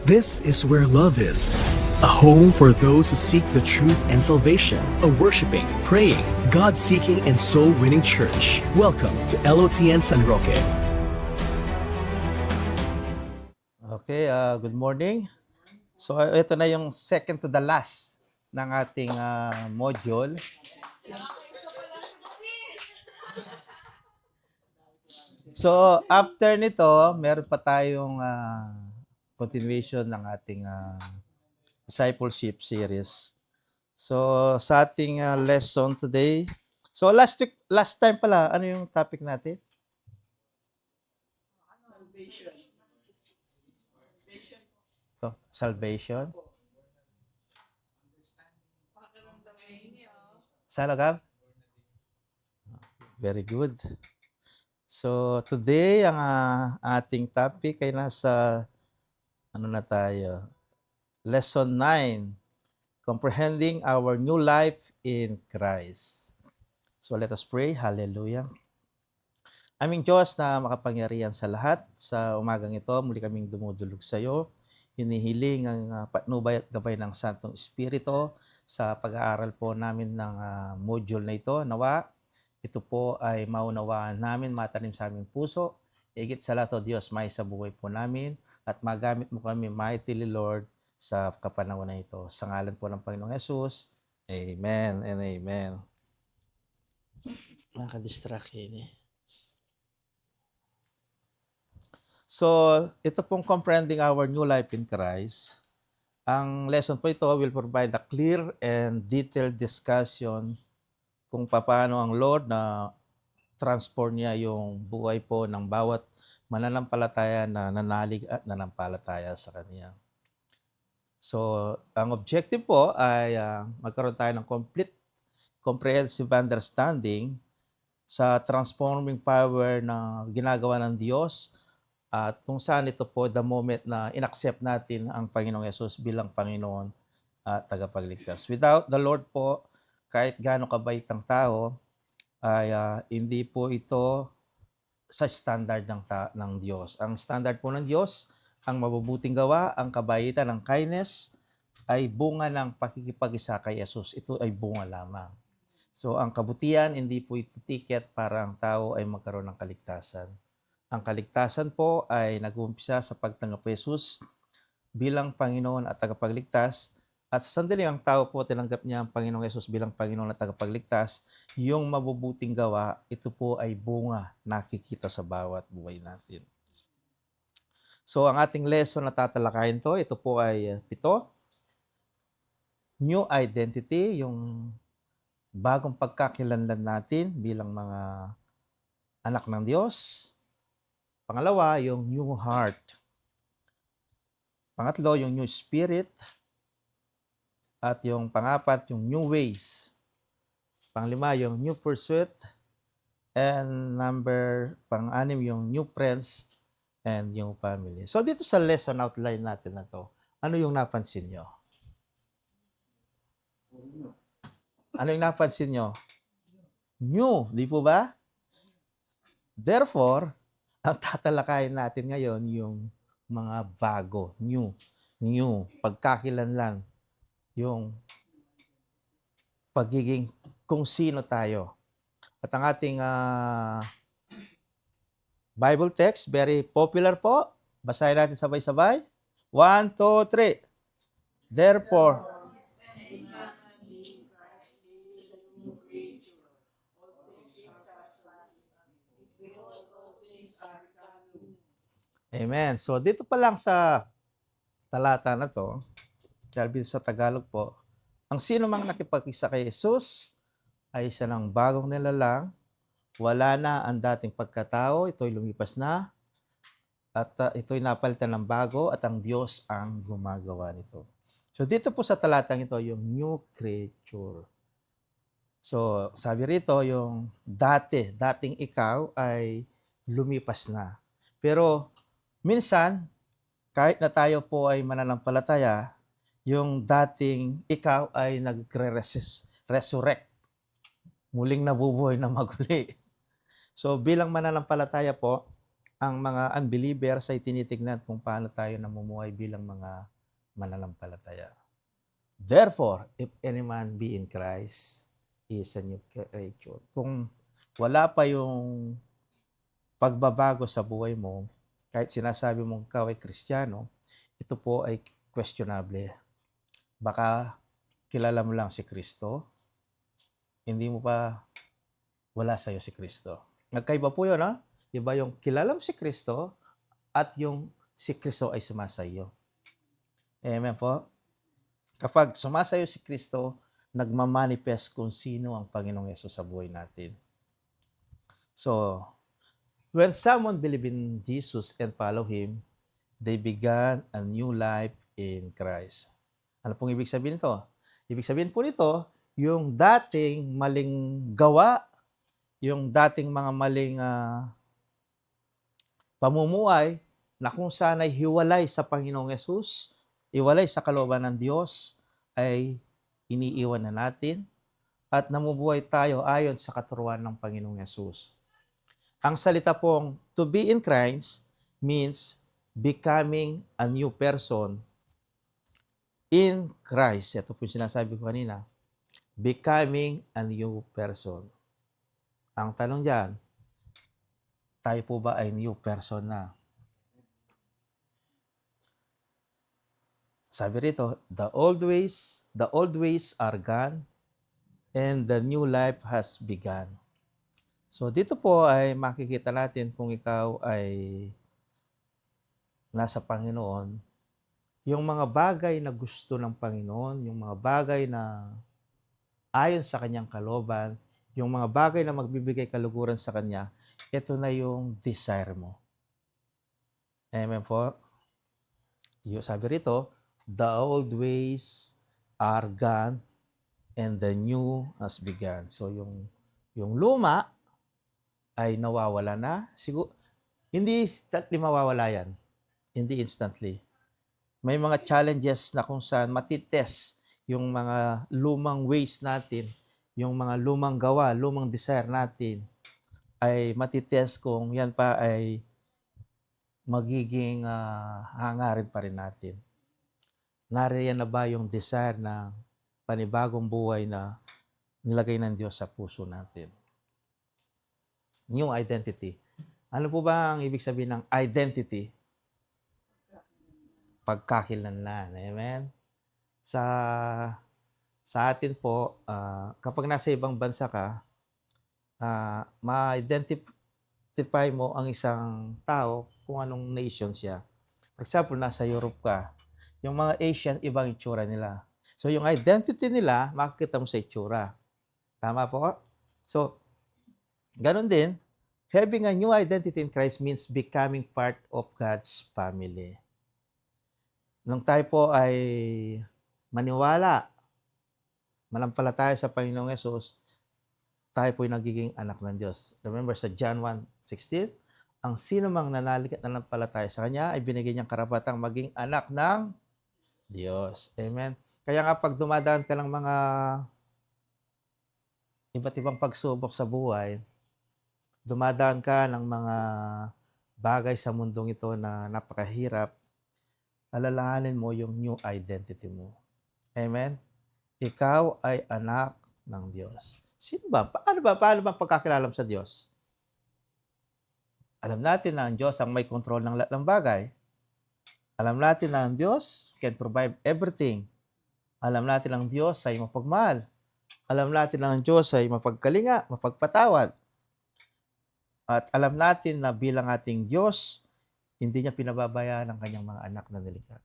This is where love is. A home for those who seek the truth and salvation. A worshiping, praying, God-seeking, and soul-winning church. Welcome to LOTN San Roque. Okay, good morning. So ito na yung second to the last ng ating module. So after nito, meron pa tayong continuation ng ating discipleship series. So sa ating lesson today, so last time pala, ano yung topic natin? Salvation. Salagab? Very good. So today ang ating topic ay nasa ano na tayo? Lesson 9, Comprehending Our New Life in Christ. So let us pray. Hallelujah. Aming Diyos na makapangyarihan sa lahat, sa umagang ito, muli kaming dumudulog sa iyo. Hinihiling ang patnubay at gabay ng Santong Espiritu sa pag-aaral po namin ng module na ito. Nawa, ito po ay maunawaan namin, matanim sa aming puso. Higit sa lahat, O Diyos, may sa buhay po namin at magamit mo kami, mightily Lord, sa kapanahon na ito. Sa ngalan po ng Panginoong Yesus, Amen and Amen. Nakadistract yun eh. So, ito pong comprehending our new life in Christ. Ang lesson po ito will provide a clear and detailed discussion kung paano ang Lord na transform niya yung buhay po ng bawat mananampalataya na nanalig at nanampalataya sa Kanya. So, ang objective po ay magkaroon tayo ng complete, comprehensive understanding sa transforming power na ginagawa ng Diyos at kung saan ito po the moment na inaccept natin ang Panginoong Yesus bilang Panginoon at tagapagligtas. Without the Lord po, kahit gaano kabait ang tao, ay hindi po ito sa standard ng Diyos. Ang standard po ng Diyos, ang mabubuting gawa, ang kabaitan, ang kindness, ay bunga ng pakikipag-isa kay Yesus. Ito ay bunga lamang. So ang kabutihan, hindi po ito ticket para ang tao ay magkaroon ng kaligtasan. Ang kaligtasan po ay nag-uumpisa sa pagtanggap kay Jesus bilang Panginoon at tagapagligtas. At sa sandali ang tao po tinanggap niya ang Panginoong Yesus bilang Panginoon at tagapagligtas, yung mabubuting gawa, ito po ay bunga nakikita sa bawat buhay natin. So ang ating lesson na tatalakayin to, ito po ay 7. New identity, yung bagong pagkakilanlan natin bilang mga anak ng Diyos. Pangalawa, yung new heart. Pangatlo, yung new spirit. At yung pangapat, yung new ways. Panglima, yung new pursuit. And pang-anim, yung new friends and new family. So dito sa lesson outline natin na to, ano yung napansin nyo? Ano yung napansin nyo? New, di po ba? Therefore, ang tatalakayin natin ngayon yung mga bago, new, pagkakilanlan, yung pagiging kung sino tayo. At ang ating Bible text, very popular po. Basahin natin sabay-sabay. 1, 2, 3. Therefore, Amen. So dito pa lang sa talata na to, sabi sa Tagalog po, ang sino mang nakipag-isa kay Jesus ay isa ng bagong nilalang, wala na ang dating pagkatao, ito'y lumipas na, at ito'y napalitan ng bago at ang Diyos ang gumagawa nito. So dito po sa talatang ito, yung new creature. So sabi rito, yung dating ikaw ay lumipas na. Pero minsan, kahit na tayo po ay mananampalataya, yung dating ikaw ay nagre-resurrect. Muling nabubuhay na maguli. So bilang mananampalataya po, ang mga unbelievers ay tinitignan kung paano tayo namumuhay bilang mga mananampalataya. Therefore, if any man be in Christ, he is a new creature. Kung wala pa yung pagbabago sa buhay mo, kahit sinasabi mong ikaw ay Kristiyano, ito po ay questionable. Baka kilala mo lang si Kristo, hindi mo pa wala sa'yo si Kristo. Nagkaiba po yun, ha? Iba yung kilala mo si Kristo at yung si Kristo ay sumasayo. Amen po? Kapag sumasayo si Kristo, nagmamanifest kung sino ang Panginoong Yesus sa buhay natin. So, when someone believe in Jesus and follow Him, they began a new life in Christ. Ano pong ibig sabihin nito? Ibig sabihin po nito, yung dating maling gawa, yung dating mga maling pamumuhay na kung saan ay hiwalay sa Panginoong Yesus, hiwalay sa kalooban ng Diyos, ay iniiwan na natin at namumuhay tayo ayon sa katuruan ng Panginoong Yesus. Ang salita pong to be in Christ means becoming a new person in Christ. Ito po yung sinasabi ko kanina. Becoming a new person. Ang tanong dyan, tayo po ba ay new person na? Sabi rito, the old ways are gone and the new life has begun. So dito po ay makikita natin kung ikaw ay nasa Panginoon, yung mga bagay na gusto ng Panginoon, yung mga bagay na ayon sa kanyang kalooban, yung mga bagay na magbibigay kaluguran sa kanya, ito na yung desire mo. Amen po? Yung sabi rito, the old ways are gone and the new has begun. So yung luma ay nawawala na. Siguro, hindi instantly mawawala yan. Hindi instantly. May mga challenges na kung saan matitest yung mga lumang ways natin, yung mga lumang gawa, lumang desire natin, ay matitest kung yan pa ay magiging hangarin pa rin natin. Nariyan na ba yung desire na panibagong buhay na nilagay ng Diyos sa puso natin? New identity. Ano po ba ang ibig sabihin ng identity? Pagkakilanlan. Amen? Sa atin po, kapag nasa ibang bansa ka, ma-identify mo ang isang tao kung anong nation siya. For example, nasa Europe ka, yung mga Asian, ibang itsura nila. So, yung identity nila, makikita mo sa itsura. Tama po? So, ganun din, having a new identity in Christ means becoming part of God's family. Nung tayo po ay maniwala, manampalataya sa Panginoong Yesus, tayo po ay nagiging anak ng Diyos. Remember sa John 1:16, ang sino mang nanalig at nanampalataya sa Kanya ay binigyan niyang karapatang maging anak ng Diyos. Amen? Kaya nga pag dumadaan ka ng mga iba't ibang pagsubok sa buhay, dumadaan ka ng mga bagay sa mundong ito na napakahirap, alalahanin mo yung new identity mo. Amen? Ikaw ay anak ng Diyos. Sino ba? Paano ba pagkakilala mo sa Diyos? Alam natin na ang Diyos ang may control ng lahat ng bagay. Alam natin na ang Diyos can provide everything. Alam natin na ang Diyos ay mapagmahal. Alam natin na ang Diyos ay mapagkalinga, mapagpatawad. At alam natin na bilang ating Diyos, hindi niya pinababayaan ang kanyang mga anak na nilikha.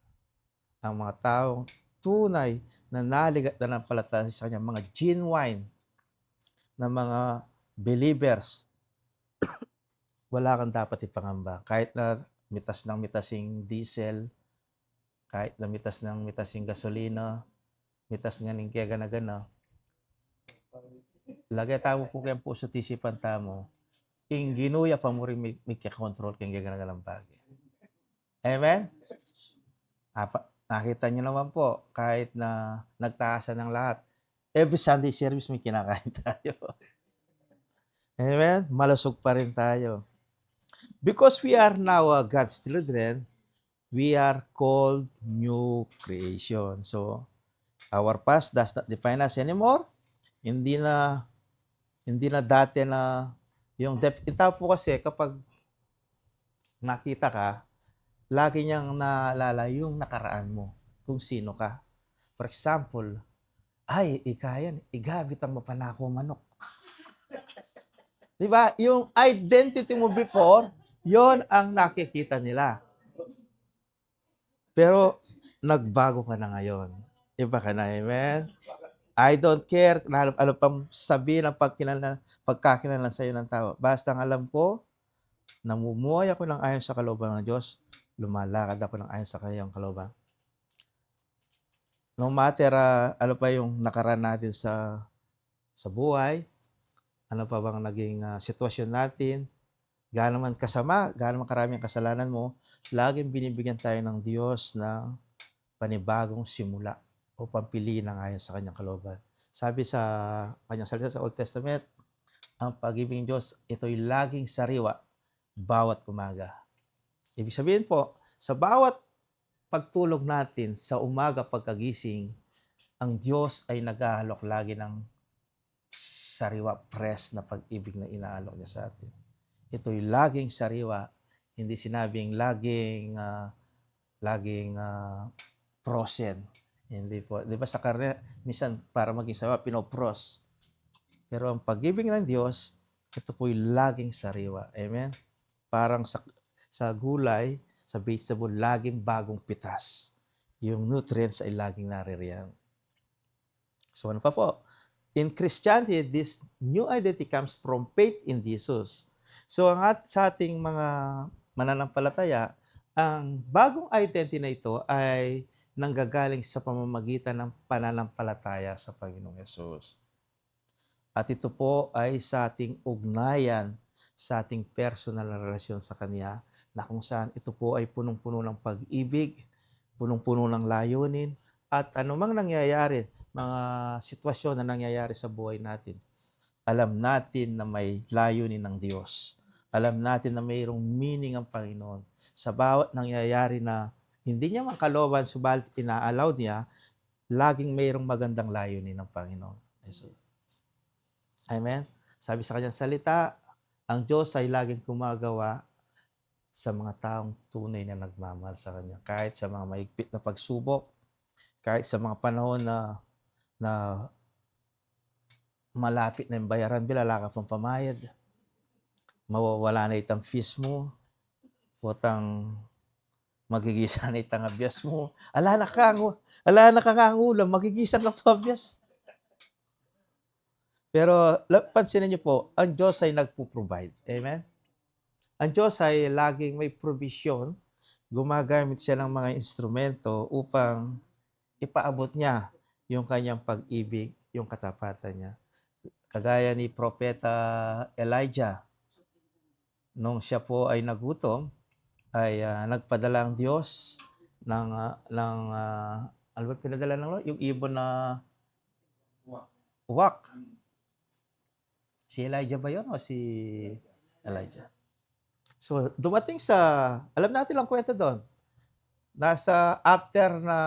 Ang mga taong tunay na naligat na nampalataya sa kanyang mga genuine na mga believers, wala kang dapat ipangamba. Kahit na mitas ng mitasing diesel, kahit na mitas ng mitasing gasolina, mitas nga ng kaya gana-gana, lagay tamo po kayang puso tisipan tamo, ing ginuya pa mo rin may kontrol kayang gana-ganang bagay. Amen? Nakita niyo naman po, kahit na nagtaasan ng lahat, every Sunday service may kinakain tayo. Amen? Malusog pa rin tayo. Because we are now God's children, we are called new creation. So, our past does not define us anymore. Hindi na hindi na dati na yung itaw po kasi kapag nakita ka, lagi niyang naalala yung nakaraan mo, kung sino ka. For example, ay, ikayan, igabitan mo pa na ako manok. Di ba? Yung identity mo before, yon ang nakikita nila. Pero, nagbago ka na ngayon. Iba ka na, amen? I don't care ano pang sabihin ng pagkakilala sa iyo ng tao. Basta ang alam ko, namumuhay ako ng ayon sa kalooban ng Diyos, lumalakad ako ng ayon sa kanyang kalooban. No matter ano pa yung nakaraan natin sa buhay, ano pa bang naging sitwasyon natin, gaano man kasama, gaano man karami ang kasalanan mo, laging binibigyan tayo ng Diyos ng panibagong simula o pampili ng ayon sa kanyang kalooban. Sabi sa kanyang salita sa Old Testament, ang pag-ibig ng Diyos, ito'y laging sariwa bawat umaga. Ibig sabihin po, sa bawat pagtulog natin sa umaga pagkagising, ang Diyos ay nag-aalok lagi ng sariwa, fresh na pag-ibig na inaalok niya sa atin. Ito'y laging sariwa, hindi sinabing laging frozen. Hindi po. Di ba sa karne, minsan para maging sariwa, pinopros. Pero ang pag-ibig ng Diyos, ito po'y laging sariwa. Amen? Parang sa gulay, sa vegetable, laging bagong pitas. Yung nutrients ay laging naririyan. So ano pa po? In Christianity, this new identity comes from faith in Jesus. So sa ating mga mananampalataya, ang bagong identity na ito ay nanggagaling sa pamamagitan ng pananampalataya sa Panginoong Yesus. At ito po ay sa ating ugnayan, sa ating personal na relasyon sa Kanya, na kung saan ito po ay punong-puno ng pag-ibig, punong-puno ng layunin, at anumang nangyayari, mga sitwasyon na nangyayari sa buhay natin, alam natin na may layunin ng Diyos. Alam natin na mayroong meaning ang Panginoon. Sa bawat nangyayari na hindi niya makaloban, subalit ina-allow niya, laging mayroong magandang layunin ng Panginoon. Jesus. Amen? Sabi sa kanyang salita, ang Diyos ay laging gumagawa sa mga taong tunay na nagmamahal sa Kanya. Kahit sa mga maigpit na pagsubok, kahit sa mga panahon na malapit na yung bayaran, bilala ka pang pamayad, mawawala na itang fees mo, utang magigisa na itang abyas mo, ala na kang ulam, magigisan ka pa abyas. Pero pansinin niyo po, ang Diyos ay nagpo-provide. Amen? Ang Diyos ay laging may provision, gumagamit siya ng mga instrumento upang ipaabot niya yung kanyang pag-ibig, yung katapatan niya. Kagaya ni Propeta Elijah, nung siya po ay nagutom, ay nagpadala ang Diyos ng ano ba pinadala ng Lord? Yung ibon na uwak. Si Elijah ba yun o si Elijah? So, dumating alam natin lang kwento doon. Nasa after na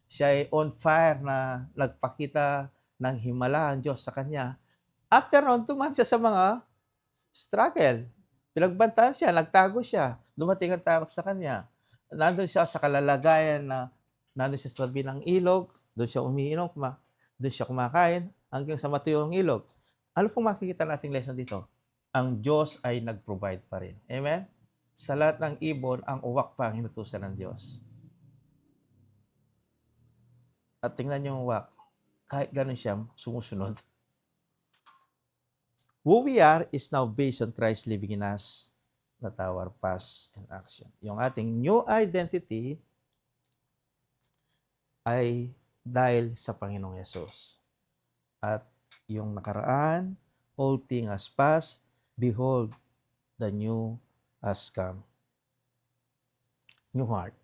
siya ay on fire na nagpakita ng himala ang Diyos sa kanya. After noon, tuman siya sa mga struggle. Pinagbantaan siya, nagtago siya. Dumating ang takot sa kanya. Nandun siya sa kalalagayan na nandun siya sa tabi ng ilog, doon siya umiinom, doon siya kumakain, hanggang sa matuyo ang ilog. Ano pong makikita nating lesson dito? Ang Diyos ay nag-provide pa rin. Amen? Sa lahat ng ibon, ang uwak pa ang hinutusan ng Diyos. At tingnan niyo ang uwak. Kahit ganun siya, sumusunod. Who we are is now based on Christ living in us, not our past and action. Yung ating new identity ay dahil sa Panginoong Yesus. At yung nakaraan, all things has passed, behold, the new has come. New heart.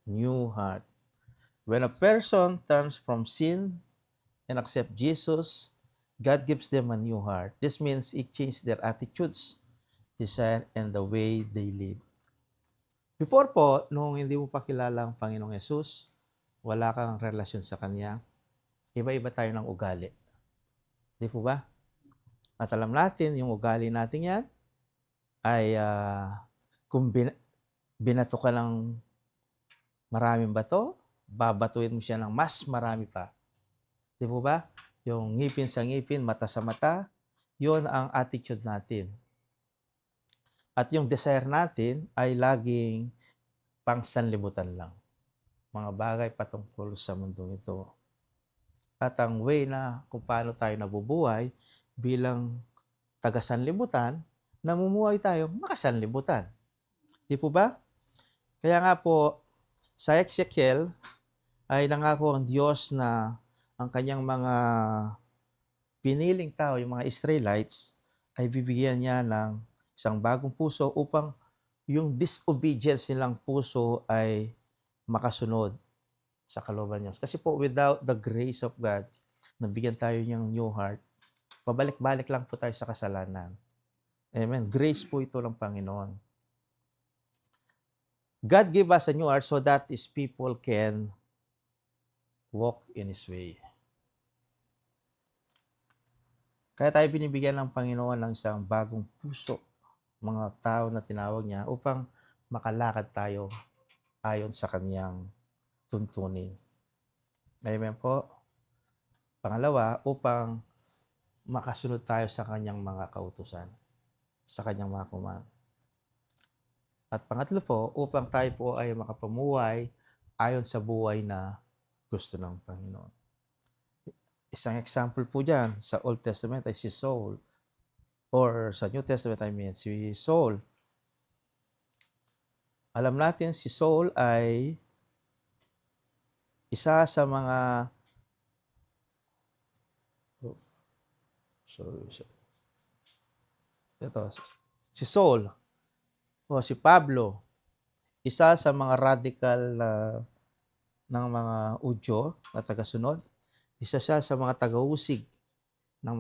New heart. When a person turns from sin and accepts Jesus, God gives them a new heart. This means it changes their attitudes. desire, and the way they live. Before po, nung hindi mo pa kilala ang Panginoong Yesus, wala kang relasyon sa Kanya, iba-iba tayo ng ugali. Di po ba? At alam natin, yung ugali natin yan ay kung binato ka ng maraming bato, babatuin mo siya ng mas marami pa. Di po ba? Yung ngipin sa ngipin, mata sa mata, yun ang attitude natin. At yung desire natin ay laging pangsanlibutan lang. Mga bagay patungkol sa mundong ito. At ang way na kung paano tayo nabubuhay bilang taga-sanlibutan, namumuhay tayo makasanlibutan. Di po ba? Kaya nga po, sa Ezekiel ay nangako ang Diyos na ang kanyang mga piniling tao, yung mga Israelites, ay bibigyan niya ng isang bagong puso upang yung disobedience nilang puso ay makasunod sa kalooban Diyos. Kasi po, without the grace of God, nabigyan tayo ng new heart, pabalik-balik lang po tayo sa kasalanan. Amen. Grace po ito ng Panginoon. God gave us a new heart so that His people can walk in His way. Kaya tayo binibigyan ng Panginoon ng isang bagong puso, mga tao na tinawag niya, upang makalakad tayo ayon sa Kanyang tuntunin. Amen po. Pangalawa, upang makasunod tayo sa Kanyang mga kautusan, sa Kanyang mga command. At pangatlo po, upang tayo po ay makapamuhay ayon sa buhay na gusto ng Panginoon. Isang example po dyan, sa Old Testament ay si Saul, or sa New Testament si Saul. Alam natin si Saul ay isa sa mga si Saul o si Pablo, isa sa mga radical ng mga Udyo na tagasunod. Isa siya sa mga taga-usig ng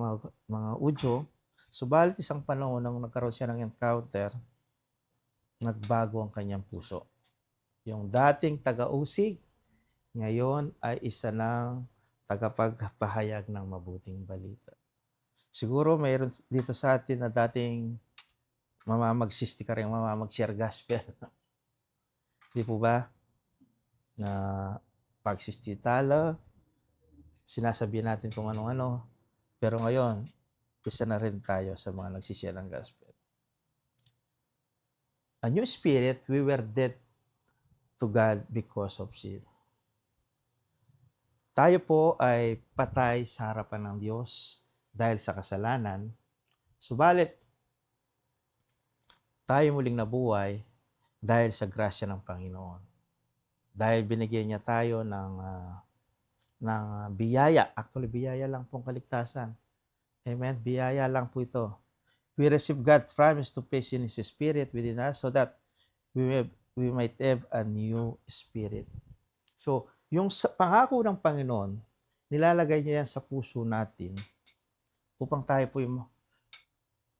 mga Udyo. Subalit isang panahon nang nagkaroon siya ng encounter, nagbago ang kanyang puso. Yung dating taga-usig, ngayon ay isa ng tagapagpahayag ng mabuting balita. Siguro mayroon dito sa atin na dating mamamagsistika rin, mamamag-share gospel. Di po ba? Na pagsistitala, sinasabi natin kung ano-ano. Pero ngayon, isa na rin tayo sa mga nagsishare ng gospel. A new spirit, we were dead to God because of sin. Tayo po ay patay sa harapan ng Diyos dahil sa kasalanan. Subalit, tayo muling nabuhay dahil sa grasya ng Panginoon. Dahil binigyan niya tayo ng biyaya. Actually, biyaya lang pong kaligtasan. Amen? Biyaya lang po ito. We receive God's promise to place in His Spirit within us so that we might have a new spirit. So, yung pangako ng Panginoon, nilalagay niya yan sa puso natin upang tayo po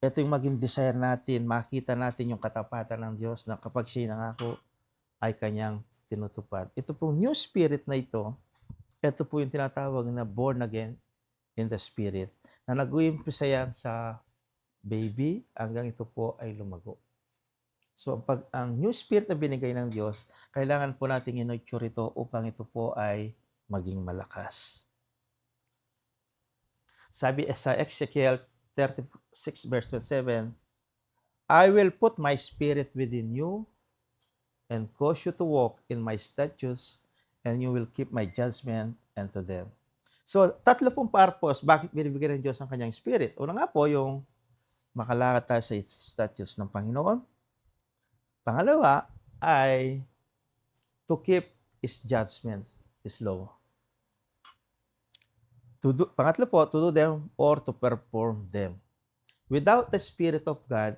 ito yung maging desire natin, makita natin yung katapatan ng Diyos na kapag siya nangako ay kanyang tinutupad. Ito pong new spirit na ito po yung tinatawag na born again in the Spirit, na nag-uumpisa yan sa baby hanggang ito po ay lumago. So, pag ang new spirit na binigay ng Diyos, kailangan po nating i-nurture ito upang ito po ay maging malakas. Sabi sa Ezekiel 36 verse 27, I will put my spirit within you and cause you to walk in my statutes, and you will keep my judgment unto them. So, tatlo pong purpose, bakit binibigyan ng Diyos ang kanyang spirit? Una nga po, yung makalakad tayo sa statutes ng Panginoon. Pangalawa ay to keep His judgments, His law. Pangatlo po, to do them or to perform them. Without the Spirit of God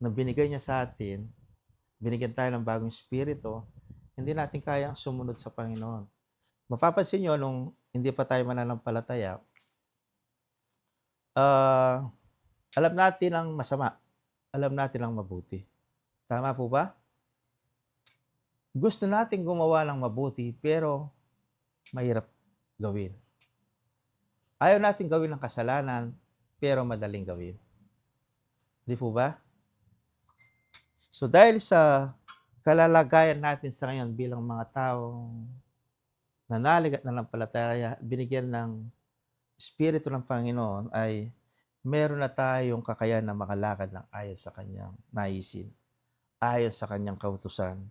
na binigay niya sa atin, binigyan tayo ng bagong spirito, hindi natin kayang sumunod sa Panginoon. Mapapansin nyo, nung hindi pa tayo mananampalataya, alam natin ang masama. alam natin ang mabuti. Tama po ba? Gusto natin gumawa ng mabuti pero mahirap gawin. Ayaw natin gawin ng kasalanan pero madaling gawin. Di po ba? So dahil sa kalalagayan natin sa ngayon bilang mga taong nanalig at nanampalataya, binigyan ng Espiritu ng Panginoon ay meron na tayong kakayahan na makalakad ng ayon sa kanyang naisin, ayon sa kanyang kautusan,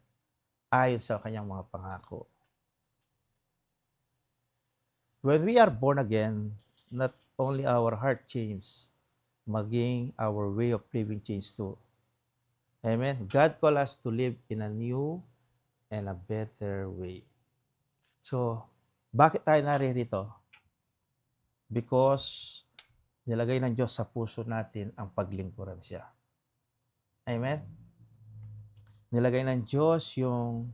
ayon sa kanyang mga pangako. When we are born again, not only our heart changes, maging our way of living changes too. Amen? God called us to live in a new and a better way. So, bakit tayo naririto? Because nilagay ng Diyos sa puso natin ang paglingkuran siya. Amen? Nilagay ng Diyos yung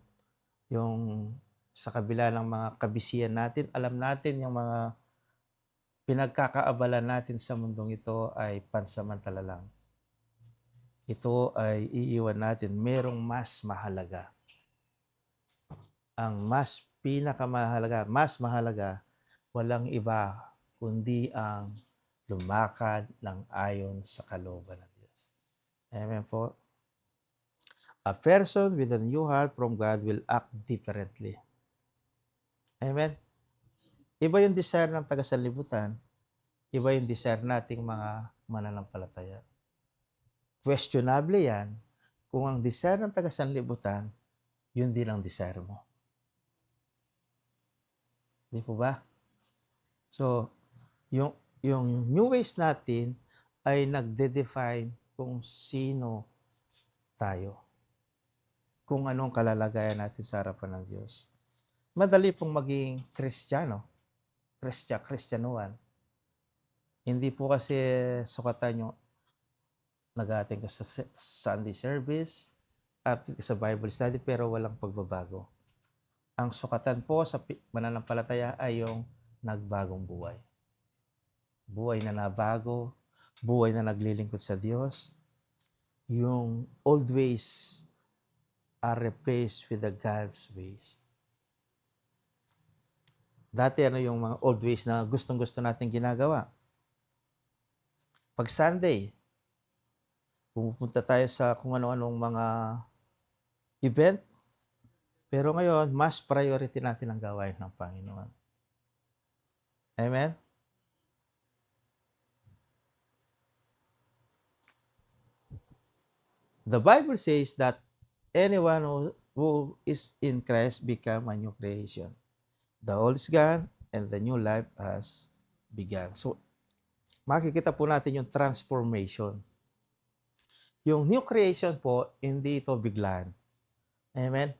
sa kabila ng mga kabisihan natin, alam natin yung mga pinagkakaabala natin sa mundong ito ay pansamantala lang. Ito ay iiwan natin. Merong mas mahalaga. Ang mas pinakamahalaga, mas mahalaga, walang iba kundi ang lumakad ng ayon sa kalooban ng Diyos. Amen po. A person with a new heart from God will act differently. Amen? Iba yung desire ng taga-sanlibutan, iba yung desire nating mga mananampalataya. Questionable yan kung ang desire ng taga-sanlibutan, yun din ang desire mo. Di po ba? So, yung new ways natin ay nagde-define kung sino tayo. Kung anong kalalagayan natin sa harapan ng Diyos. Madali pong maging Kristiyano, Kristyanuhan. Hindi po kasi sukatan yung nag-attend ka sa Sunday service, at sa Bible study, pero walang pagbabago. Ang sukatan po sa mananampalataya ay yung nagbagong buhay. Buhay na nabago, buhay na naglilingkod sa Diyos. Yung old ways are replaced with the God's ways. Dati yung mga old ways na gustong-gusto natin ginagawa. Pag Sunday, pumupunta tayo sa kung ano-anong mga event, pero ngayon, mas priority natin ang gawain ng Panginoon. Amen? The Bible says that anyone who is in Christ become a new creation. The old is gone and the new life has begun. So, makikita po natin yung transformation. Yung new creation po, hindi ito biglaan. Amen?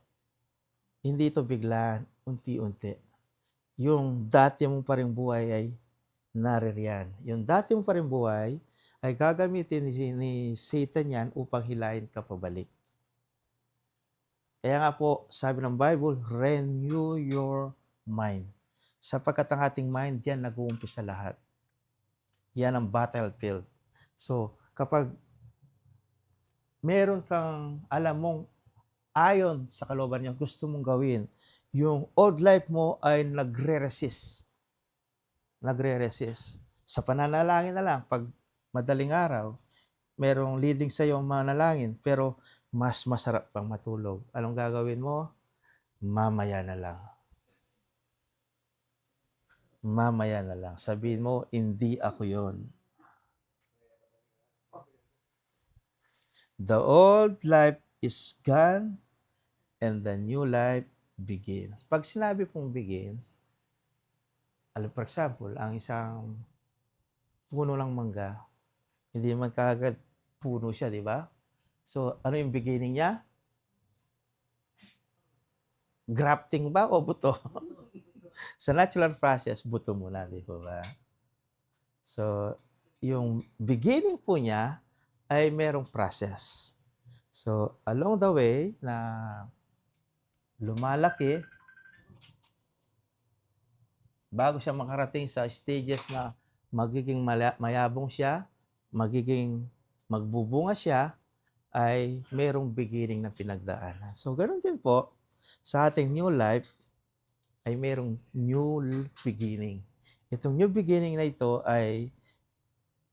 Hindi ito biglaan, unti-unti. Yung dati mong pa rin buhay ay naririyan. Yung dati mong pa rin buhay ay gagamitin ni Satan yan upang hilahin ka pabalik. Kaya nga po, sabi ng Bible, renew your mind. Sapagkat ang ating mind, yan nag-uumpisa lahat. Yan ang battlefield. So, kapag meron kang alam mong ayon sa kalooban niya, gusto mong gawin, yung old life mo ay nagre-resist. Nagre-resist. Sa pananalangin na lang, pag madaling araw, merong leading sa iyo ang manalangin, pero mas masarap pang matulog. Anong gagawin mo? Mamaya na lang. Mamaya na lang. Sabihin mo, hindi ako yon. The old life is gone and the new life begins. Pag sinabi pong begins, for example, ang isang puno ng mangga, hindi man kaagad puno siya, di ba? So, ano yung beginning niya? Grafting ba o buto? Sa natural process, buto muna, di ba? So, yung beginning po niya ay merong process. So, along the way na lumalaki, bago siya makarating sa stages na magiging mayabong siya, magiging magbubunga siya, ay mayroong beginning na pinagdaanan. So, ganoon din po, sa ating new life, ay mayroong new beginning. Itong new beginning na ito ay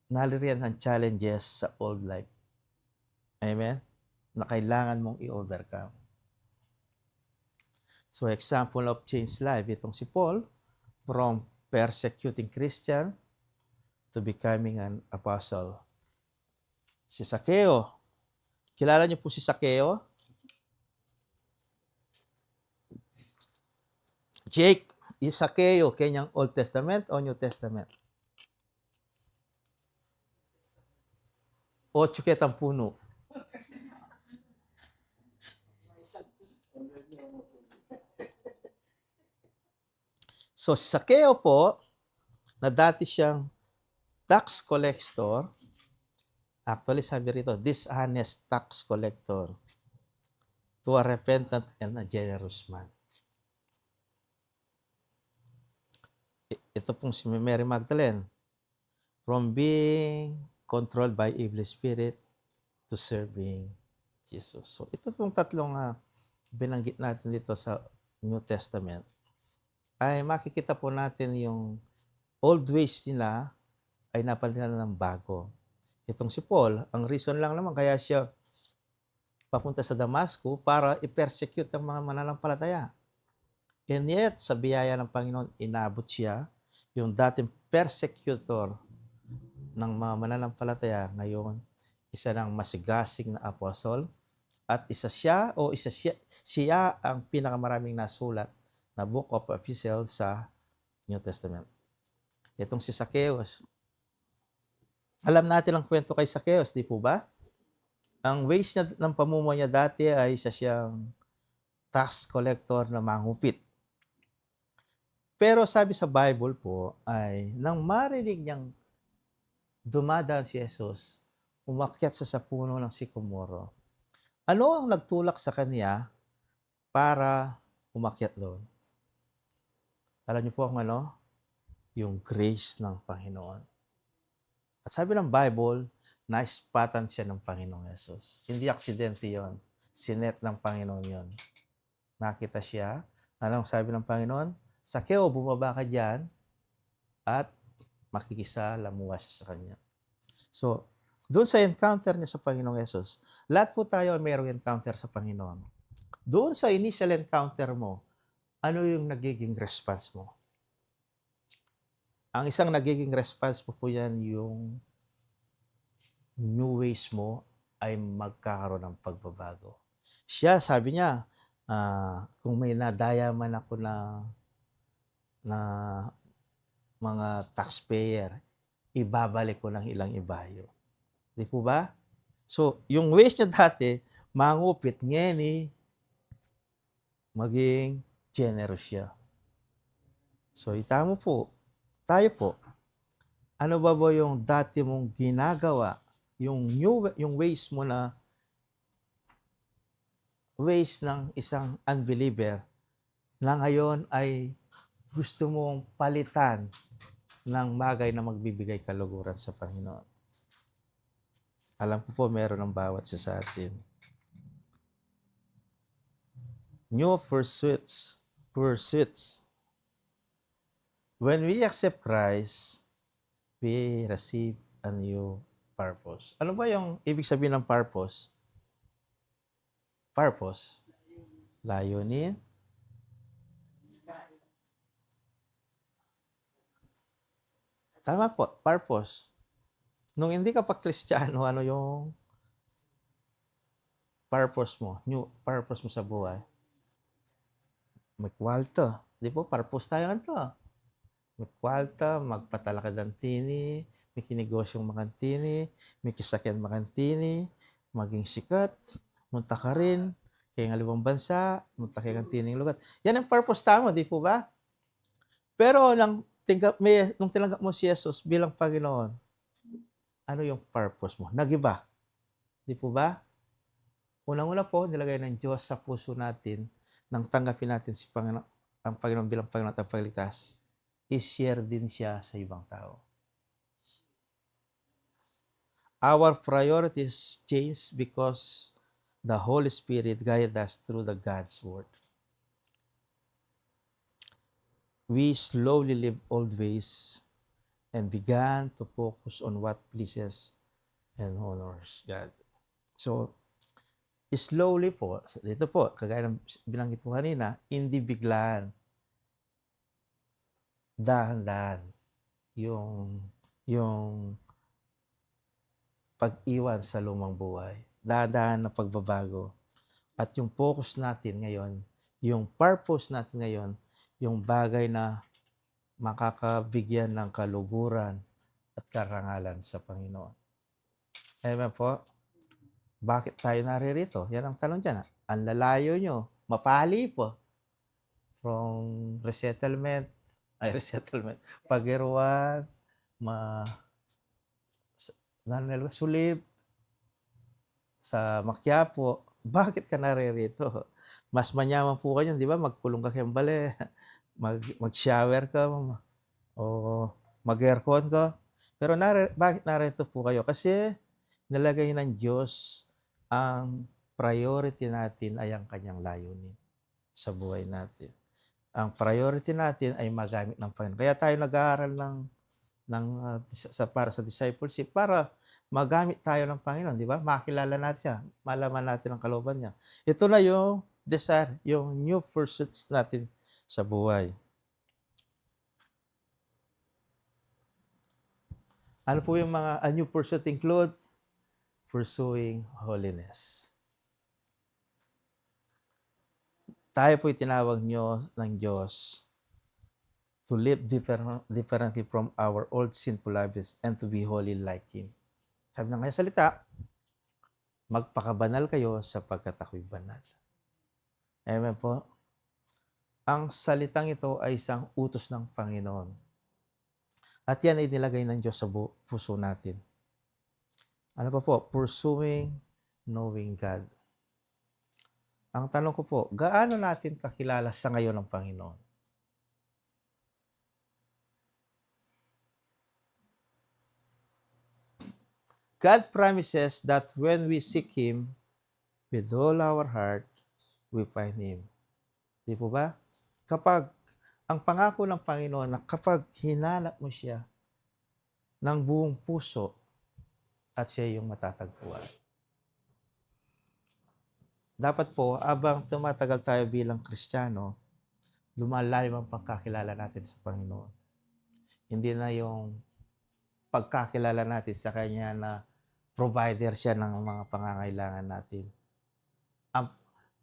naliriyan ng challenges sa old life. Amen? Na kailangan mong i-overcome. So, example of changed life, itong si Paul, from persecuting Christian to becoming an apostle. Si Zacchaeus, kilala niyo po si Zacchaeus? Jake, is Zacchaeus kanyang Old Testament o New Testament? 8 ketang puno. So, si Zacchaeus po, na dati siyang tax collector, actually sabi rito, dishonest tax collector to a repentant and a generous man. Ito pong si Mary Magdalene, from being controlled by evil spirit to serving Jesus. So, ito pong tatlong binanggit natin dito sa New Testament, ay makikita po natin yung old ways nila ay napalitan ng bago. Itong si Paul, ang reason lang naman kaya siya papunta sa Damasco para i-persecute ang mga mananampalataya. And yet, sa biyaya ng Panginoon, inabot siya, yung dating persecutor ng mga mananampalataya, ngayon, isa ng masigasig na apostle, at siya ang pinakamaraming nasulat na Book of Epistles sa New Testament. Itong si Zacchaeus. Alam natin ang kwento kay Zacchaeus, di po ba? Ang ways niya ng pamumuhay niya dati ay isa siyang tax collector na mangupit. Pero sabi sa Bible po ay nang marinig niyang dumadaan si Jesus, umakyat sa puno ng sikomoro. Ano ang nagtulak sa kanya para umakyat doon? Alam niyo po ang ano? Yung grace ng Panginoon. At sabi ng Bible, naispatan siya ng Panginoong Jesus. Hindi aksidente yon. Sinet ng Panginoon yon. Nakita siya. Anong sabi ng Panginoon? Zacchaeus, bumaba ka dyan at makikisalamuha siya sa kanya. So, doon sa encounter niya sa Panginoong Jesus, lahat po tayo mayroong encounter sa Panginoon. Doon sa initial encounter mo, ano yung nagiging response mo? Ang isang nagiging response mo po yan, yung new ways mo ay magkakaroon ng pagbabago. Siya, sabi niya, kung may nadaya man ako na mga taxpayer, ibabalik ko ng ilang ibayo. Di po ba? So, yung ways niya dati, mangupit, ngeni, maging generous siya. So, itamo po, tayo po, ano ba yung dati mong ginagawa, yung ways mo na ways ng isang unbeliever na ngayon ay gusto mong palitan ng bagay na magbibigay kaluguran sa Panginoon. Alam ko po, meron ng bawat isa sa atin. New pursuits. When we accept Christ, we receive a new purpose. Ano ba yung ibig sabihin ng purpose? Purpose. Layunin. Tama po, purpose. Nung hindi ka pa Kristiyano, ano yung purpose mo? New purpose mo sa buhay? May kwalta. Di po, purpose tayo ganito. May kwalta, magpatalakad ng tini, may kinigosyong makantini, may kisakyan makantini, maging sikat, munta ka rin, kaya nga libang bansa, munta kaya ng tining lugar. Yan ang purpose tamo, di po ba? Pero nung tinanggap mo si Jesus bilang Panginoon, ano yung purpose mo? Nagiba. Di po ba? Unang-una po, nilagay ng Diyos sa puso natin nang tanggapin natin si ang Panginoon bilang Panginoon at Tagapagligtas, i-share din siya sa ibang tao. Our priorities change because the Holy Spirit guides us through the God's Word. We slowly leave old ways and began to focus on what pleases and honors God. So, slowly po, dito po, kagaya ng binanggit ko kanina, hindi biglaan, dahan-dahan, yung pag-iwan sa lumang buhay, dahan-dahan na pagbabago. At yung focus natin ngayon, yung purpose natin ngayon, yung bagay na makakabigyan ng kaluguran at karangalan sa Panginoon. Amen po. Bakit tayo naririto? Yan ang tanong dyan. Ang lalayo nyo, mapali po. From Pagiruan, Sulib, sa Maquiapo. Bakit ka naririto? Mas manyaman po kayo, di ba? Magkulong ka kembale, mag-shower ka, o mag-aircon ka. Pero bakit narito po kayo? Kasi nilagay ng Diyos ang priority natin ay ang kanyang layunin sa buhay natin. Ang priority natin ay magamit ng Panginoon. Kaya tayo nag-aaral para sa discipleship para magamit tayo ng Panginoon, di ba? Makilala natin siya, malaman natin ang kalooban niya. Ito na yung desire, yung new pursuits natin sa buhay. Ano po yung mga new pursuit include? Pursuing holiness. Tayo po tinawag ng Diyos to live differently from our old sinful lives and to be holy like Him. Sabi ng kanyang salita, magpakabanal kayo sapagkat ako'y banal. Amen po. Ang salitang ito ay isang utos ng Panginoon. At yan ay nilagay ng Diyos sa puso natin. Ano pa po? Pursuing, knowing God. Ang tanong ko po, gaano natin kakilala sa ngayon ng Panginoon? God promises that when we seek Him with all our heart, we find Him. Di po ba? Ang pangako ng Panginoon na kapag hinanap mo siya ng buong puso at siya yung matatagpuan. Dapat po, abang tumatagal tayo bilang Kristiyano, lumalalim ang pagkakilala natin sa Panginoon. Hindi na yung pagkakilala natin sa Kanya na provider siya ng mga pangangailangan natin.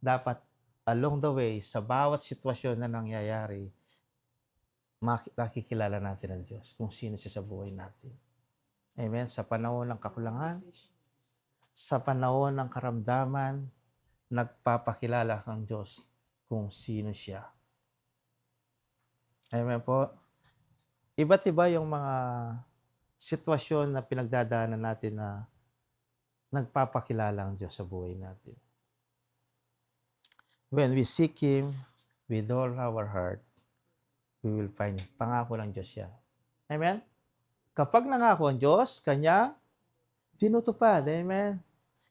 Dapat along the way, sa bawat sitwasyon na nangyayari, nakikilala natin ang Diyos kung sino siya sa buhay natin. Amen? Sa panahon ng kakulangan, sa panahon ng karamdaman, nagpapakilala kang Diyos kung sino siya. Amen po? Iba't iba yung mga sitwasyon na pinagdadaanan natin na nagpapakilala ang Diyos sa buhay natin. When we seek Him with all our heart, we will find Him. Pangako ng Diyos yan. Amen? Kapag nangako ang Diyos, Kanya tinutupad. Amen?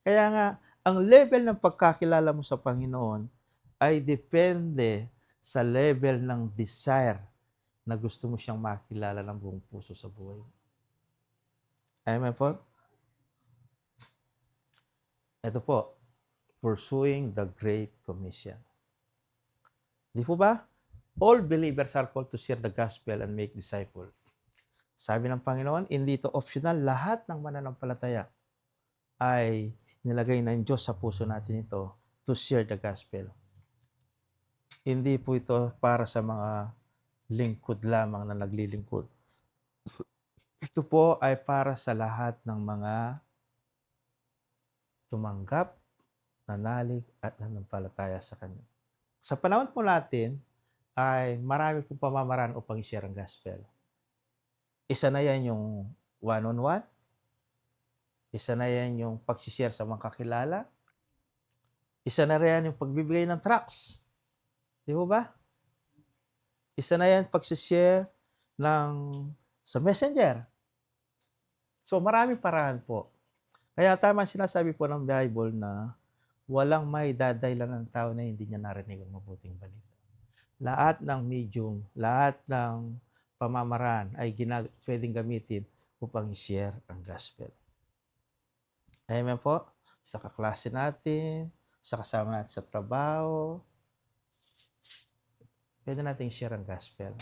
Kaya nga, ang level ng pagkakilala mo sa Panginoon ay depende sa level ng desire na gusto mo siyang makilala ng buong puso sa buhay. Amen po? Ito po, pursuing the Great Commission. Di po ba? All believers are called to share the gospel and make disciples. Sabi ng Panginoon, hindi ito optional. Lahat ng mananampalataya ay nilagay ng Diyos sa puso natin ito to share the gospel. Hindi po ito para sa mga lingkod lamang na naglilingkod. Ito po ay para sa lahat ng mga tumanggap, nanalig at nanampalataya sa Kanya. Sa panahon po natin, ay marami pong pamamaraan upang i-share ang gospel. Isa na yan yung one-on-one. Isa na yan yung pag-share sa mga kakilala. Isa na rin yung pagbibigay ng tracts. Di ba? Isa na yan pag-share sa messenger. So maraming paraan po. Kaya tama sinasabi po ng Bible na walang may dadaylan ng tao na hindi niya narinig ang mabuting balita. Lahat ng medium, lahat ng pamamaraan ay pwedeng gamitin upang i-share ang gospel. Amen po? Sa kaklase natin, sa kasama natin sa trabaho, pwede natin i-share ang gospel.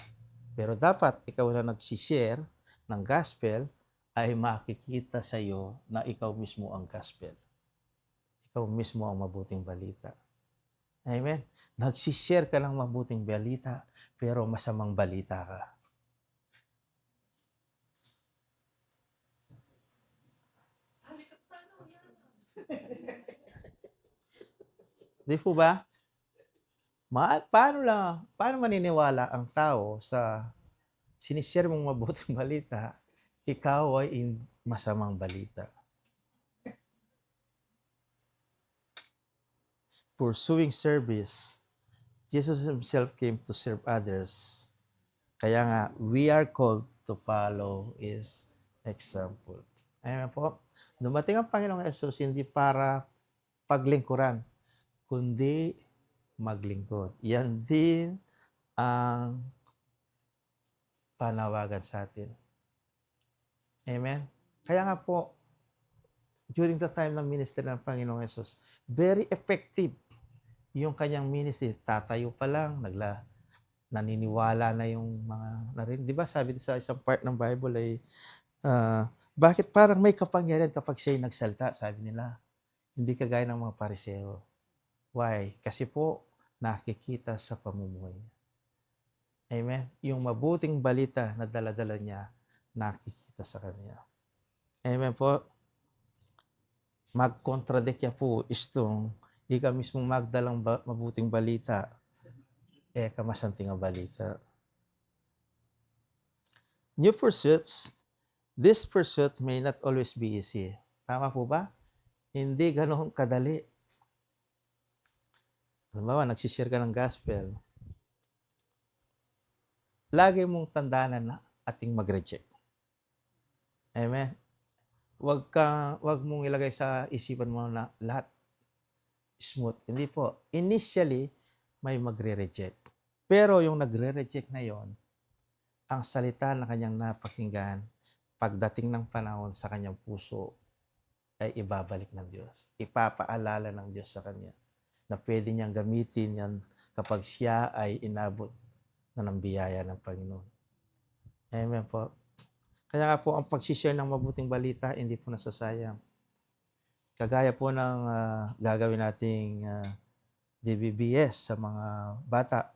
Pero dapat ikaw na nag-share ng gospel ay makikita sa iyo na ikaw mismo ang gospel. Ikaw mismo ang mabuting balita. Amen? Nagsishare ka ng mabuting balita, pero masamang balita ka. Di po ba? Paano maniniwala ang tao sa sinishare mong mabuting balita, ikaw ay masamang balita? Pursuing service, Jesus himself came to serve others. Kaya nga, we are called to follow his example. Ayan po. Dumating ang Panginoong Yesus hindi para paglingkuran, kundi maglingkod. Yan din ang panawagan sa atin. Amen? Kaya nga po, during the time ng ministry ng Panginoong Yesus, very effective yung kanyang ministry. Tatayo pa lang, naniniwala na yung mga narinig. Di ba sabi sa isang part ng Bible ay, bakit parang may kapangyarihan kapag siya'y nagsalita, sabi nila. Hindi kagaya ng mga pariseo. Why? Kasi po, nakikita sa pamumuhay niya. Amen? Yung mabuting balita na dala-dala niya, nakikita sa kanya. Amen po? Mag-contradict niya po istong ikaw mismong magdalang mabuting balita, kamasanting ang balita. New pursuits, this pursuit may not always be easy. Tama po ba? Hindi ganoon kadali. Halimbawa, nagsishare ka ng gospel. Lagi mong tandaan na ating mag-reject. Amen? Wag mong ilagay sa isipan mo na lahat smooth. Hindi po. Initially, may magre-reject. Pero yung nagre-reject na yon, ang salita na kanyang napakinggan, pagdating ng panahon sa kanyang puso, ay ibabalik ng Diyos. Ipapaalala ng Diyos sa kanya na pwede niyang gamitin yan kapag siya ay inabot na ng biyaya ng Panginoon. Amen po. Kaya nga po, ang pag-share ng mabuting balita, hindi po nasasayang. Kagaya po ng gagawin nating DBBS sa mga bata.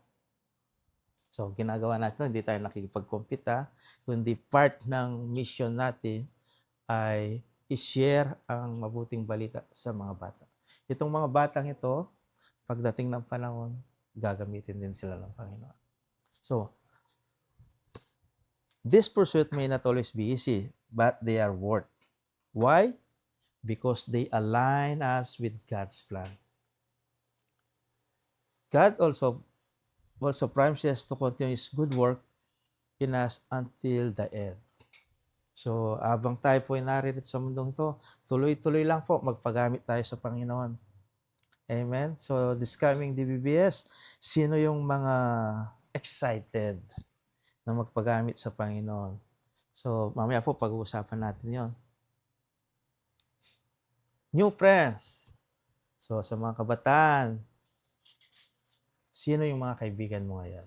So, ginagawa natin, hindi tayo nakikipag-compete, kundi part ng mission natin ay i-share ang mabuting balita sa mga bata. Itong mga batang ito, pagdating ng panahon, gagamitin din sila ng Panginoon. So, this pursuit may not always be easy, but they are worth. Why? Because they align us with God's plan. God also promises to continue His good work in us until the end. So, abang tayo po ay naririto sa mundong ito, tuloy-tuloy lang po, magpagamit tayo sa Panginoon. Amen? So, this coming DBBS, sino yung mga excited na magpagamit sa Panginoon? So, mamaya po pag-uusapan natin yon. New friends. So, sa mga kabataan, sino yung mga kaibigan mo ngayon?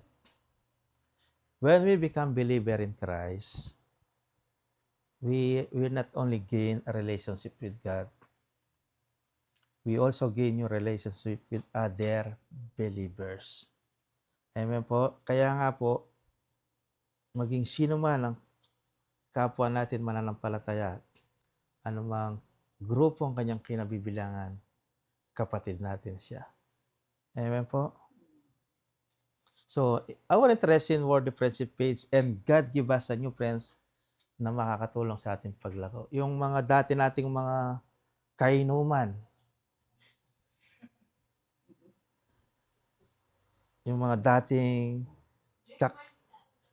When we become believer in Christ, we will not only gain a relationship with God, we also gain new relationship with other believers. Amen po. Kaya nga po, maging sino man ang kapwa natin mananampalataya, anumang grupo ang kanyang kinabibilangan, kapatid natin siya. Amen po. So, our interest in Word of Friendship page and God give us a new friends na makakatulong sa ating paglako. Yung mga dati nating mga kainuman, yung mga dating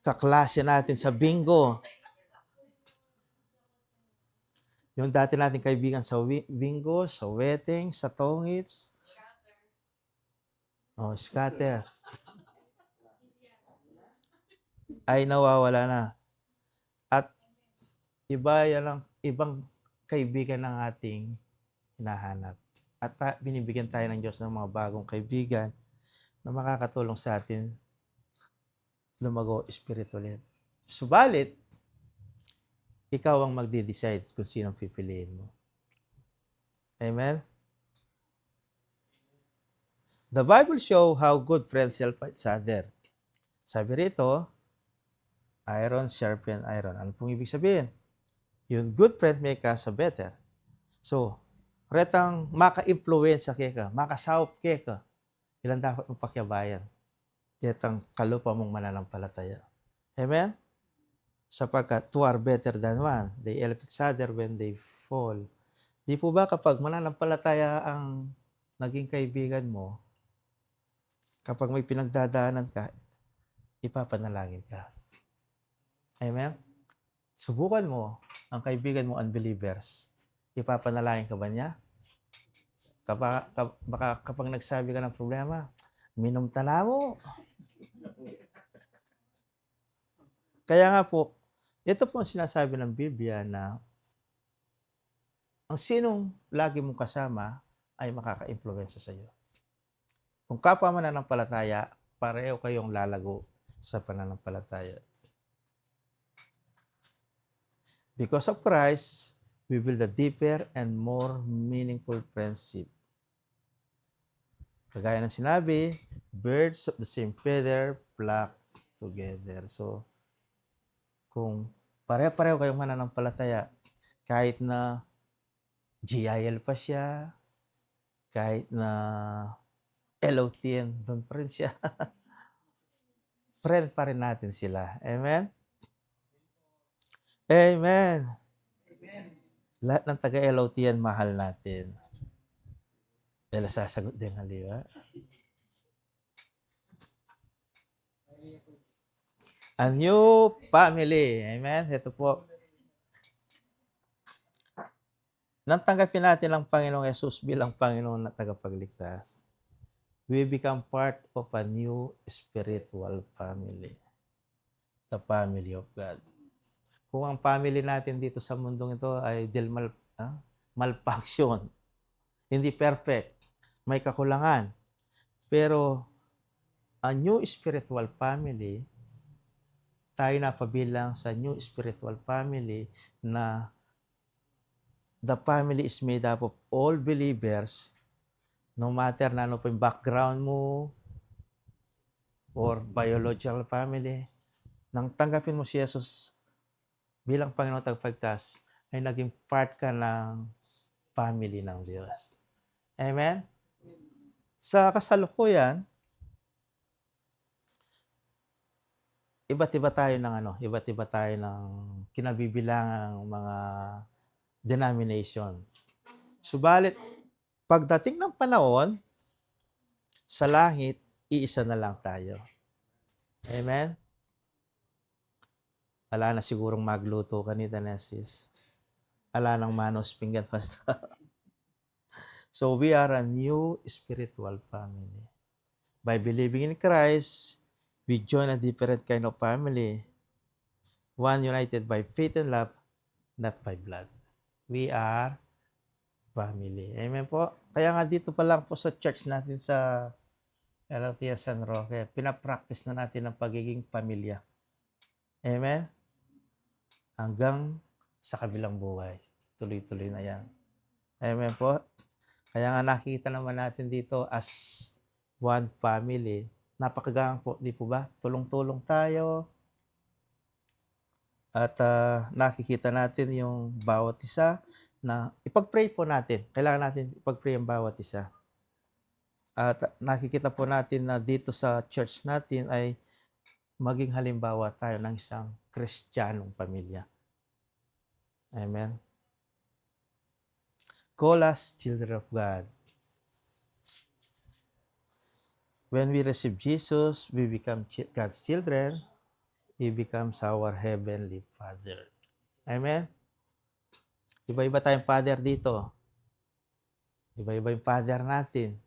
kaklase natin sa bingo, Yung dati nating kaibigan sa bingo, sa wedding, sa tongits, scatter, ay nawawala na. At iba yan ang ibang kaibigan ng ating hinahanap. At binibigyan tayo ng Diyos ng mga bagong kaibigan na makakatulong sa atin lumago spiritually. Subalit, ikaw ang magde-decide kung sino pipiliin mo. Amen? The Bible show how good friends help each other. Sabi rito, iron sharpen iron. Ano pong ibig sabihin? Yung good friend make us a better. So, retang maka-influensya ka, makasawop ka, ilan dapat mong pakyabayan. Retang kalupa mong mananampalataya. Amen? Sapagkat two are better than one. They help each other when they fall. Di po ba kapag mananampalataya ang naging kaibigan mo, kapag may pinagdadaanan ka, ipapanalangin ka. Amen? Subukan mo ang kaibigan mo unbelievers. Ipapanalangin ka ba niya? Kapag nagsabi ka ng problema, minom tala mo. Kaya nga po, ito po ang sinasabi ng Biblia na ang sinong lagi mong kasama ay makaka-influensya sa iyo. Kung kapwa mananampalataya, pareho kayong lalago sa pananampalataya. Because of Christ, we build a deeper and more meaningful friendship. Kagaya ng sinabi, birds of the same feather flock together. So, kung pareho-pareho kayong mananampalataya, kahit na GIL pa siya, kahit na LOTN, doon pa rin siya. Friend pa rin natin sila. Amen? Amen. Amen. Lahat ng taga-LOTN, mahal natin. Dahil sasagot din, haliwa. A new family. Amen? Ito po. Nang tanggapin natin ang Panginoong Yesus bilang Panginoon na tagapagligtas, we become part of a new spiritual family. The family of God. Kung ang family natin dito sa mundong ito ay malfunction, hindi perfect, may kakulangan, pero a new spiritual family, tayo na pabilang sa new spiritual family na the family is made up of all believers, no matter na ano pa yung background mo or biological family. Nang tanggapin mo si Jesus bilang Panginoon tagapagligtas, ay naging part ka ng family ng Diyos. Amen? Sa kasalukuyan, iba't iba tayo ng kinabibilangang mga denomination. Subalit, pagdating ng panahon, sa langit, iisa na lang tayo. Amen? Wala na sigurong magluto ka ni Tanesis. Wala nang manos pinggan basta. So, we are a new spiritual family. By believing in Christ, we join a different kind of family. One united by faith and love, not by blood. We are family. Amen po. Kaya nga dito pa lang po sa church natin sa LRT San Roque, pinapractice na natin ang pagiging pamilya. Amen? Hanggang sa kabilang buhay. Tuloy-tuloy na yan. Amen po. Kaya nga nakikita naman natin dito as one family. Napakagaan po, di po ba? Tulong-tulong tayo. At nakikita natin yung bawat isa na ipag-pray po natin. Kailangan natin ipag-pray ang bawat isa. At nakikita po natin na dito sa church natin ay maging halimbawa tayo ng isang Kristiyanong pamilya. Amen. Call us children of God. When we receive Jesus, we become God's children. He becomes our heavenly Father. Amen? Iba-iba tayong father dito. Iba-iba yung father natin.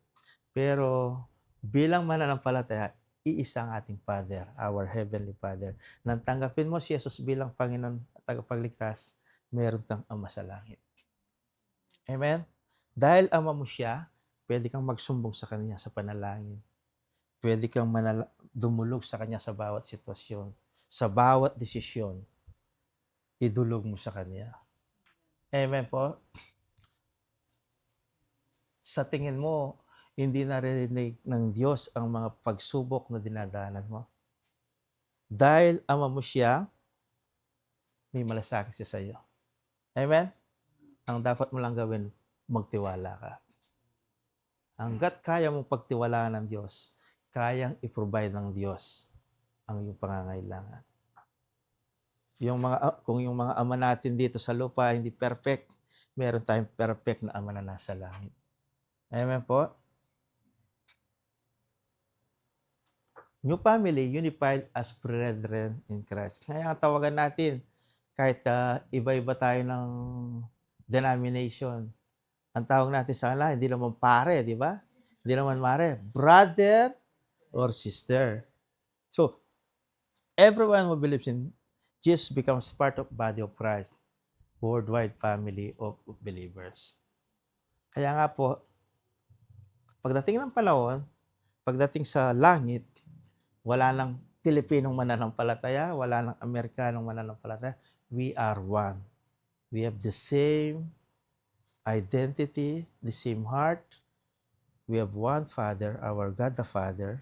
Pero bilang mananampalataya, iisa ang ating Father, our Heavenly Father. Nang tanggapin mo si Jesus bilang Panginoon at tagapagligtas, meron kang Ama sa langit. Amen? Dahil Ama mo siya, pwede kang magsumbong sa Kanya sa panalangin. Pwede kang dumulog sa Kanya sa bawat sitwasyon. Sa bawat desisyon, idulog mo sa Kanya. Amen po? Sa tingin mo, hindi naririnig ng Diyos ang mga pagsubok na dinadaanan mo? Dahil Ama mo siya, may malasakit siya sa iyo. Amen? Ang dapat mo lang gawin, magtiwala ka. Hanggat kaya mong pagtiwalaan ng Diyos, kayang i-provide ng Diyos ang iyong pangangailangan. Kung yung mga ama natin dito sa lupa hindi perfect, meron tayong perfect na Ama na nasa langit. Amen po? New family, unified as brethren in Christ. Kaya ang tawagan natin, kahit iba-iba tayo ng denomination, ang tawag natin sa kanila, hindi naman pare, di ba? Hindi naman mare, brother or sister. So, everyone who believes in Jesus becomes part of body of Christ, worldwide family of believers. Kaya nga po, pagdating ng panahon, pagdating sa langit, wala nang Pilipinong mananampalataya, wala nang Amerikanong mananampalataya. We are one. We have the same identity, the same heart. We have one Father, our God the Father.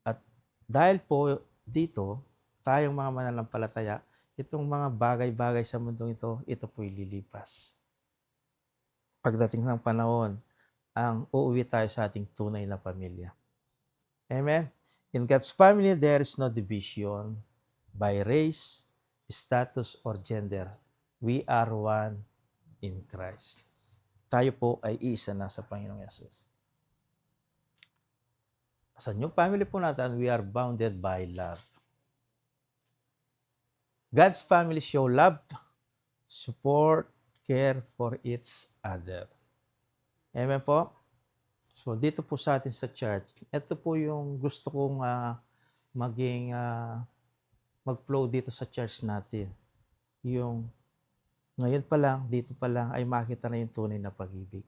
At dahil po dito, tayong mga mananampalataya, itong mga bagay-bagay sa mundong ito po'y lilipas. Pagdating ng panahon, ang uuwi tayo sa ating tunay na pamilya. Amen? In God's family, there is no division by race, status, or gender. We are one in Christ. Tayo po ay isa na sa Panginoong Yesus. Sa new family po natin, we are bounded by love. God's family show love, support, care for each other. Amen po? So, dito po sa atin sa church, ito po yung gusto kong mag-flow dito sa church natin. Yung ngayon pa lang, dito pa lang, ay makita na yung tunay na pag-ibig.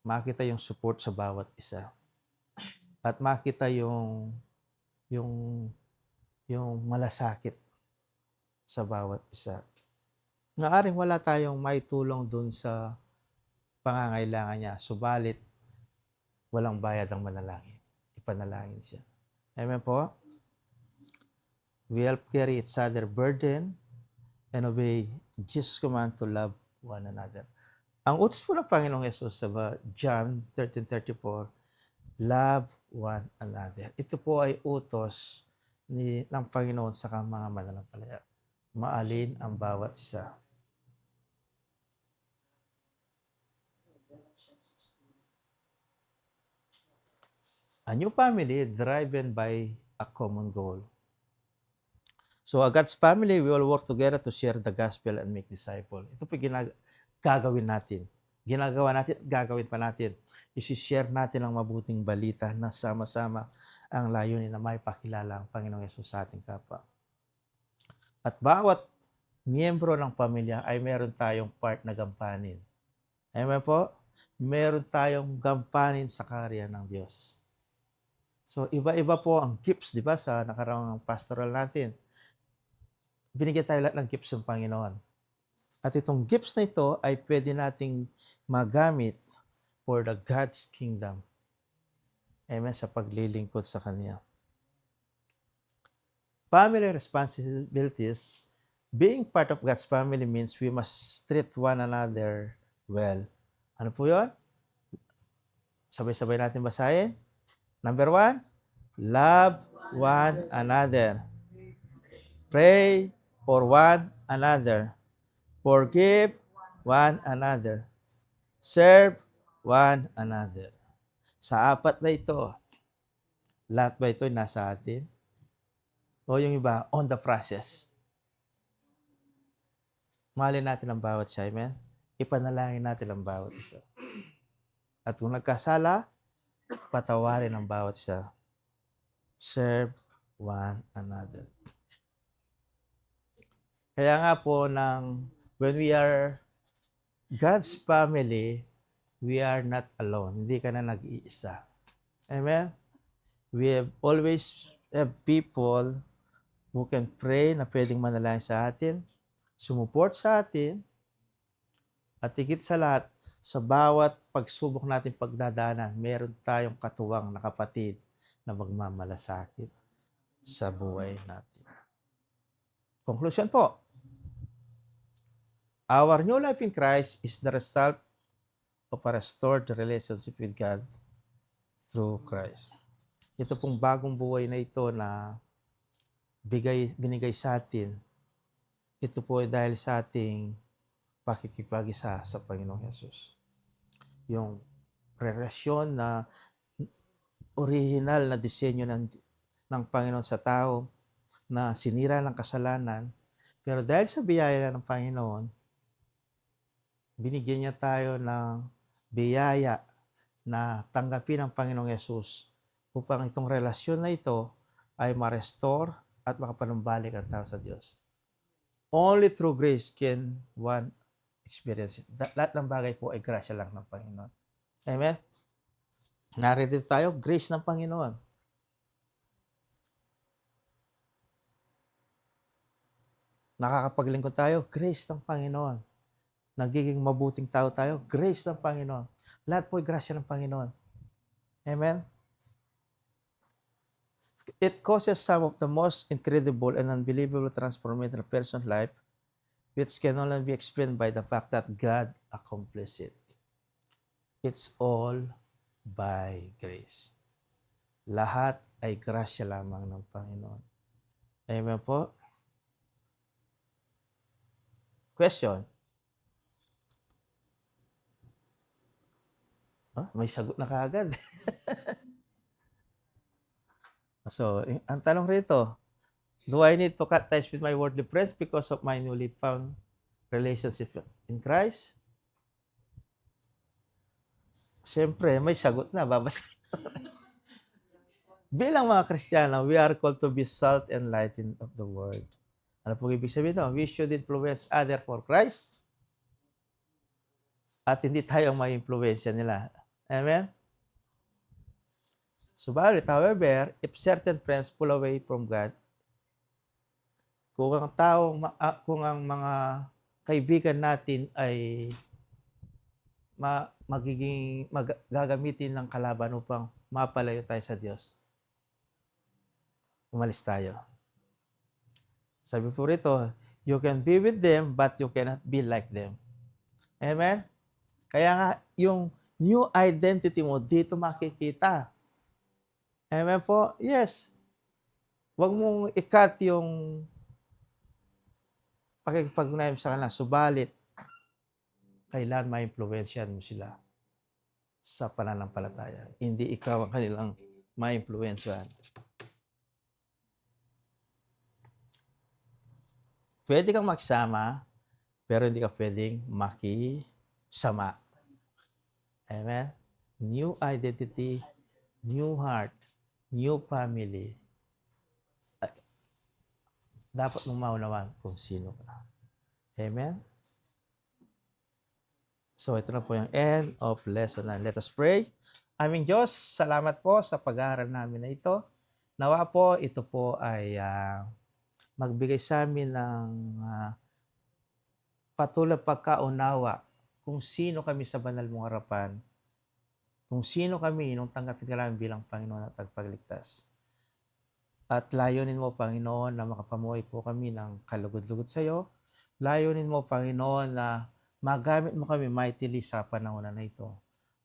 Makita yung support sa bawat isa. At makita yung malasakit sa bawat isa. Naaring wala tayong maitulong dun sa pangangailangan niya, subalit walang bayad ang manalangin. Ipanalangin siya. Amen po? We help carry each other burden and obey Jesus' command to love one another. Ang utos po ng Panginoong Yesus sa John 13:34, love one another. Ito po ay utos ng Panginoon sa mga mananampalataya. Maalin ang bawat isa. A new family driven by a common goal. So, God's family, we will work together to share the gospel and make disciples. Ito po gagawin natin. Ginagawa natin, gagawin pa natin. I-share natin ang mabuting balita na sama-sama ang layunin na may pakilala ang Panginoong Yesus sa ating kapwa. At bawat miyembro ng pamilya ay meron tayong part na gampanin. Amen po? Meron tayong gampanin sa karya ng Diyos. So, iba-iba po ang gifts, di ba, sa nakaraang pastoral natin. Binigyan tayo lahat ng gifts ng Panginoon. At itong gifts na ito ay pwede nating magamit for the God's kingdom. Amen, sa paglilingkod sa Kanya. Family responsibilities, being part of God's family means we must treat one another well. Ano po yun? Sabay-sabay natin basahin. Number 1, love one another. Pray for one another. Forgive one another. Serve one another. Sa apat na ito, lahat ba ito nasa atin? O yung iba, on the process? Mahalin natin ang bawat isa. Amen? Ipanalangin natin ang bawat isa. At kung nagkasala, patawarin ang bawat isa. Serve one another. Kaya nga po, when we are God's family, we are not alone. Hindi ka na nag-iisa. Amen? We have always have people who can pray na pwedeng manalangin sa atin, sumuport sa atin, at higit sa lahat, sa bawat pagsubok natin pagdadaanan, meron tayong katuwang na kapatid na magmamalasakit sa buhay natin. Conclusion po, our new life in Christ is the result of a restored relationship with God through Christ. Ito pong bagong buhay na ito na binigay sa atin, ito po ay dahil sa ating pakikipag-isa sa Panginoong Yesus. Yung relasyon na original na disenyo ng Panginoon sa tao na sinira ng kasalanan, pero dahil sa biyaya ng Panginoon, binigyan niya tayo ng biyaya na tanggapin ng Panginoong Yesus upang itong relasyon na ito ay ma-restore at makapanumbalik ang tao sa Diyos. Only through grace can one experience it. Lahat ng bagay po ay grasya lang ng Panginoon. Amen? Narito tayo, grace ng Panginoon. Nakakapaglingkod tayo, grace ng Panginoon. Nagiging mabuting tao tayo, grace ng Panginoon. Lahat po ay grasya ng Panginoon. Amen? It causes some of the most incredible and unbelievable transformation of a person's life, which can only be explained by the fact that God accomplished it. It's all by grace. Lahat ay grasya lamang ng Panginoon. Amen po? Question? May sagot na kaagad. So, ang tanong rito, do I need to cut ties with my worldly friends because of my newly found relationship in Christ? Siyempre, may sagot na. Babasahin. Bilang mga Kristiyano, we are called to be salt and light of the world. Ano po ibig sabihin ito? We should influence others for Christ at hindi tayo ang ma-influensya nila. Amen? Subalit, however, if certain friends pull away from God, kung ang mga kaibigan natin ay gagamitin ng kalaban upang mapalayo tayo sa Diyos, umalis tayo. Sabi po rito, you can be with them, but you cannot be like them. Amen? Kaya nga, yung new identity mo, dito makikita. Amen po? Yes. Huwag mong i-cut yung pakikipag-ugnayan sa kanila. Subalit, kailan ma-influensyan mo sila sa pananampalataya. Hindi ikaw ang kanilang ma-influensyan. Pwede kang magsama, pero hindi ka pwedeng makisama. Amen? New identity, new heart, new family. Dapat mong maunawan kung sino ka. Amen? So, ito na po yung end of lesson 9. Let us pray. Aming Diyos, salamat po sa pag-aaral namin na ito. Nawa po, ito po ay magbigay sa amin ng patuloy pagkaunawa kung sino kami sa banal mong harapan, kung sino kami nung tanggapin ka namin bilang Panginoon at Tagapagligtas. At layunin mo, Panginoon, na makapamuhay po kami ng kalugod-lugod sa iyo. Layunin mo, Panginoon, na magamit mo kami mightily sa panahon na ito.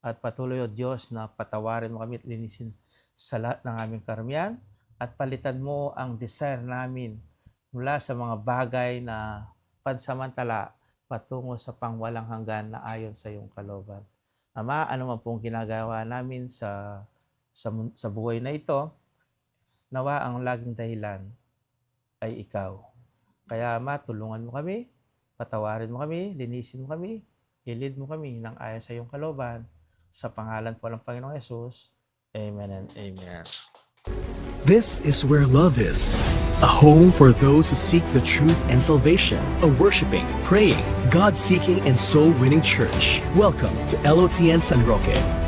At patuloy, O Diyos, na patawarin mo kami at linisin sa lahat ng aming karamihan at palitan mo ang desire namin mula sa mga bagay na pansamantala patungo sa pangwalang hanggan na ayon sa iyong kalooban. Ama, ano man pong ginagawa namin sa buhay na ito, nawa ang laging dahilan ay ikaw. Kaya Ama, tulungan mo kami, Patawarin mo kami, linisin mo kami, i-lead mo kami ng ayon sa iyong kalooban. Sa pangalan po ng Panginoong Yesus. Amen and amen. This is where love is. A home for those who seek the truth and salvation. A worshiping, praying, God-seeking, and soul-winning church. Welcome to LOTN San Roque.